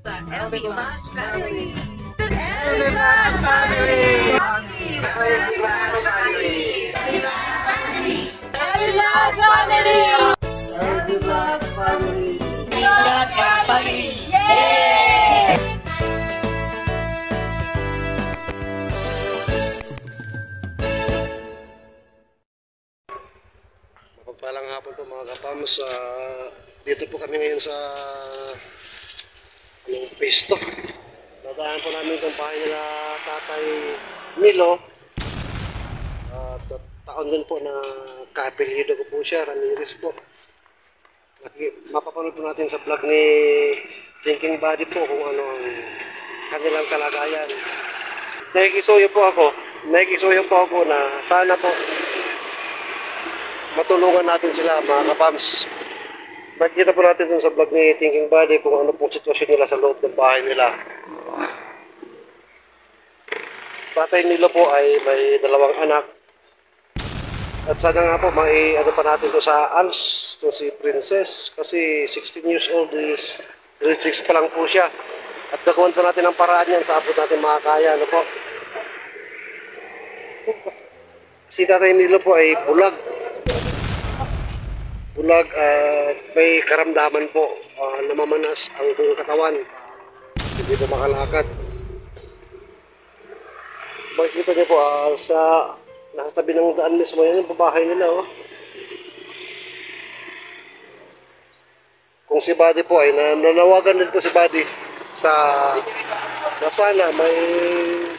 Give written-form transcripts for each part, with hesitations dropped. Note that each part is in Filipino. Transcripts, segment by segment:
The LB Flash Family! The LB Flash Family! LB Flash Family! LB Flash Family! LB Flash Family! Flash Family! Yay! Mapagpalang hapon po mga kapams. Dito po kami ngayon sa pesto. Dadaan po namin itong bahay nila Tatay Milo. Taon din po na kaapelyido ko po siya, Ramirez po. Mapapanood po natin sa vlog ni Thinking Body po kung ano ang kanilang kalagayan. Nakikisuyo po ako na sana po matulungan natin sila mga kapams. Makikita po natin dun sa vlog ni Thinking Body kung ano pong sitwasyon nila sa loob ng bahay nila. Tatay Milo po ay may 2 anak. At sana nga po may ano pa natin to sa ALS, to si Princess. Kasi 16 years old is grade 6 pa lang po siya. At gagawin po natin ang paraan yan sa abot natin makakaya. Ano po? Si Tatay Milo po ay bulag at may karamdaman po, namamanas ang buong katawan, hindi po makalakad. Makikita niyo po nasa tabi ng daan mismo, yan yung babahay nila. Kung si Buddy po ay nanawagan din po si Buddy na sana may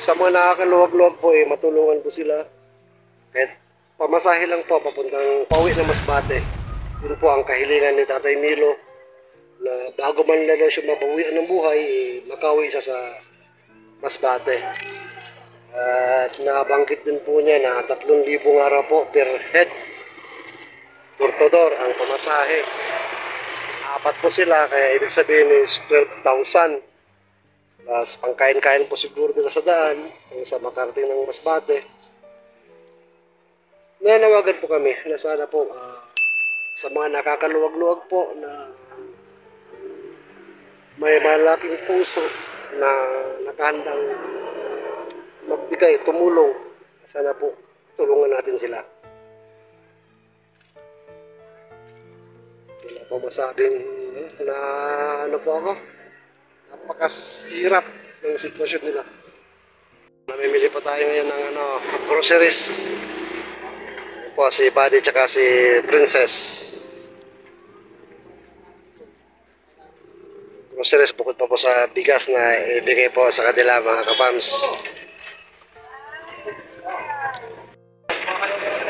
sa mga nakakaluwag-luwag po ay matulungan po sila kahit pamasahe lang po papuntang pauwi ng Masbate. Yun po ang kahilingan ni Tatay Milo na bago man lang siya mabawian ng buhay, makauwi siya sa Masbate. At nabanggit din po niya na 3,000 nga raw po per head, door-to-door ang pamasahe. 4 po sila, kaya ibig sabihin is 12,000. Plus pangkain-kain po siguro nila sa daan hanggang sa makarating ng Masbate. Nanawagan po kami na sana po sa mga nakakaluwag-luwag po na may malaking puso na nakahandang magbigay, tumulong. Sana po tulungan natin sila. Wala pa masabing na ano po ako, napakasirap ng sitwasyon nila. Namimili pa tayo ngayon ng groceries. Po si Buddy tsaka si Princess. Groceries bukod pa po sa bigas na ibigay po sa kanila mga kapams.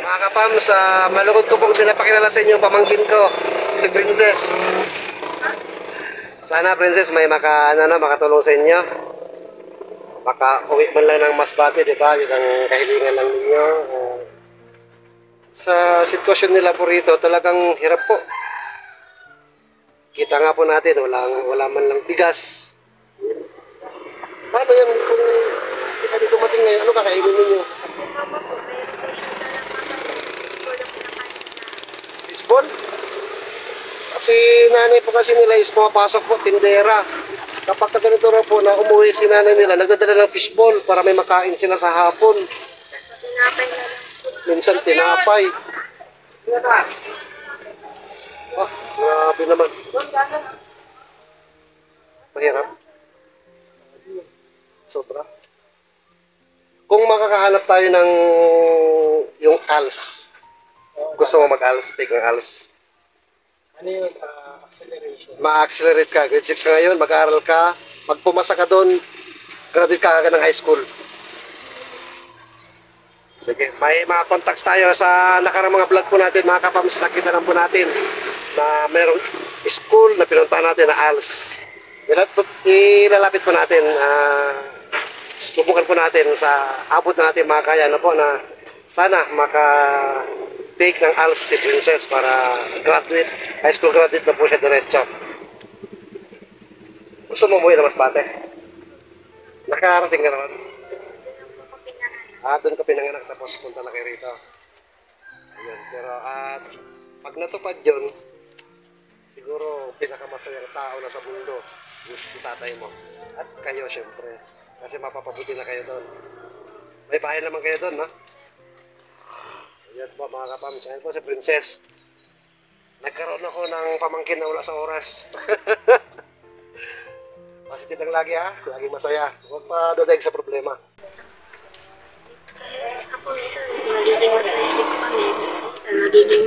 Mga kapams, malugod ko pong pinapakilala sa inyo pamangkin ko, si Princess. Sana Princess may makatulong sa inyo. Maka-uwi man lang ng Masbate, di ba? Yun ang kahilingan lang ninyo. Sa sitwasyon nila po rito, talagang hirap po. Kita nga po natin, wala man lang bigas. Paano yan kung hindi kami dumating ngayon? Ano kakainin ninyo? Fishball? Kasi nanay po kasi nila is pumapasok po, tindera. Kapag ganito na po na umuwi si nanay nila, nagdadala ng fishball para may makain sila sa hapon. Minsan tinapay. Grabe naman. Mahirap. Sobra. Kung makakahanap tayo ng yung ALS, gusto mo mag-ALS, take ng ALS? Ano yun? Acceleration. Ma-accelerate ka. Grade 6 ka ngayon, mag-aaral ka, magpumasa ka doon, graduate ka agad ng high school. Sige, may mga contacts tayo sa nakarang mga vlog po natin, mga kapams, nakita lang po natin na merong school na pinuntahan natin na ALS. Ilalapit po natin, subukan po natin sa abot natin makakaya na po na sana maka-take ng ALS si Princess para graduate, high school graduate na po siya diretso. Gusto mo umuwi na Masbate? Nakarating ka naman? Doon ka pinanganak tapos punta na kayo rito. Ayun, pero pag natupad yun, siguro pinakamasayang tao na sa mundo. Gusto tatay mo. At kayo, syempre. Kasi mapapabuti na kayo doon. May bahay naman kayo doon, no? Ayan po mga kapams. Ayan po si Princess. Nagkaroon ako ng pamangkin na wala sa oras. Positive lang lagi ha. Lagi masaya. Huwag pa dadaig sa problema. Ako minsan nagiging masaya din kami. Minsan nagiging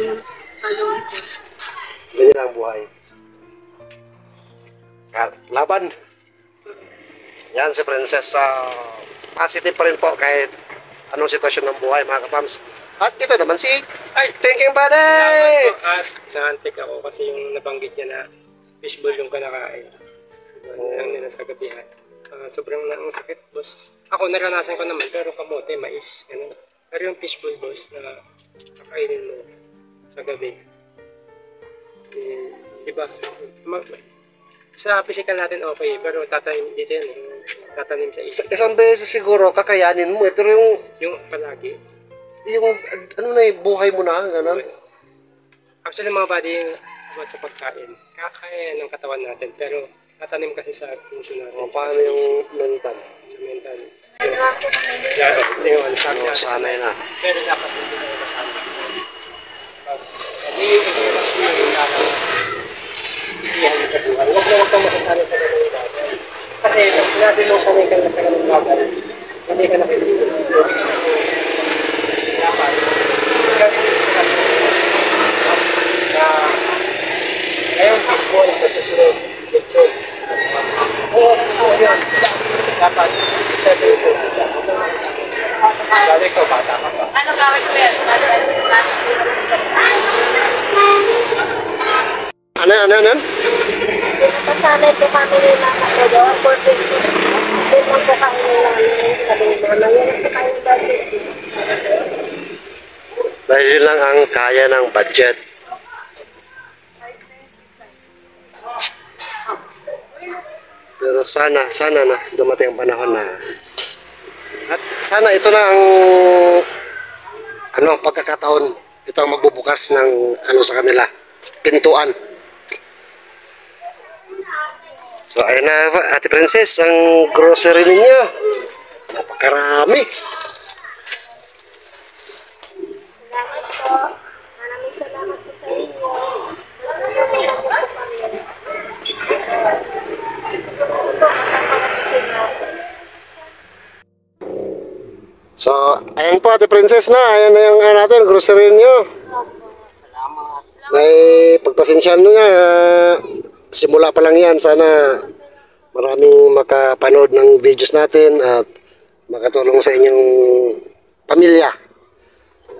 malungkot. Ganyan lang ang buhay. Laban. Yan si Princess. Positive pa rin po kahit anong sitwasyon ng buhay mga kapams. At ito naman si Thinking Buddy! At naantik ako kasi yung nabanggit niya na fishball yung kanakain. Lang nila sa gabihan. Sobrang ang sakit, boss. Ako naranasan ko naman, pero kamote, mais, ganun. Pero yung fishball, boss, na kakainin mo sa gabi. Diba? Sa physical natin okay, pero tatanim dito yan eh. Tatanim sa isip. Isang beses siguro kakayanin mo eh, pero Yung palagi. yung ano na eh, buhay mo na, gano'n. Actually mga buddy, about sa pagkain, kaya ng katawan natin, pero tatanim kasi sa puso natin. O, paano yung mental? Sa mental. Nagawa ko kami dito. Yun, sabi natin sa Sanay na. pero dapat hindi tayo kasama. Hindi yung inspirasyon na yung dapat hindi ang kabuhan. Huwag na huwag kang makasali sa ganung bagay. Kasi pag sinabi mo sanay ka na sa ganung bagay, hindi ka nakikita. Dapat na ngayong fishball sa susunod lechon. Oo, yun. Dapat sabi ko. Lalo ikaw, bata ka pa. Ano gawin ko yan? Ano? Pasanay ko kami nila ako doon. Porque doon lang po kami nila sabi ni mama. Yan ang po kami budget. Dahil yun lang ang kaya ng budget. Pero sana na dumating ang panahon na at sana ito na ang pagkakataon, ito ang magbubukas ng sa kanila, pintuan. So ayun na Ate Princess, ang grocery ninyo. Napakarami. Salamat po. Maraming salamat po sa inyo. Natulungan po kami. So ayan po Ate Princess na, ayan na yung natin, grocery niyo. May pagpasensyahan nyo nga, simula pa lang yan. Sana maraming makapanood ng videos natin at makatulong sa inyong pamilya.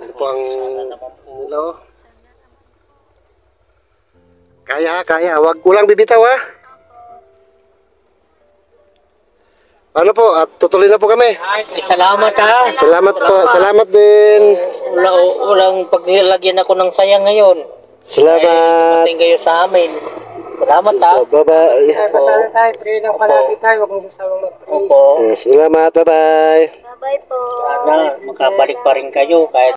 Ano po ang hello? Kaya. Wag ulang bibitaw ha. Ano po, at tutuloy na po kami. Salamat ha. Salamat po, salamat din. Ulang paglagyan ako ng saya ngayon. Salamat. Pating kayo sa amin. Salamat ha. Bye-bye. Pasala tayo, pray lang palagi tayo, huwag mong sasawang mag-pray. Opo. Salamat, bye-bye. Bye-bye po. Sana makabalik pa rin kayo kahit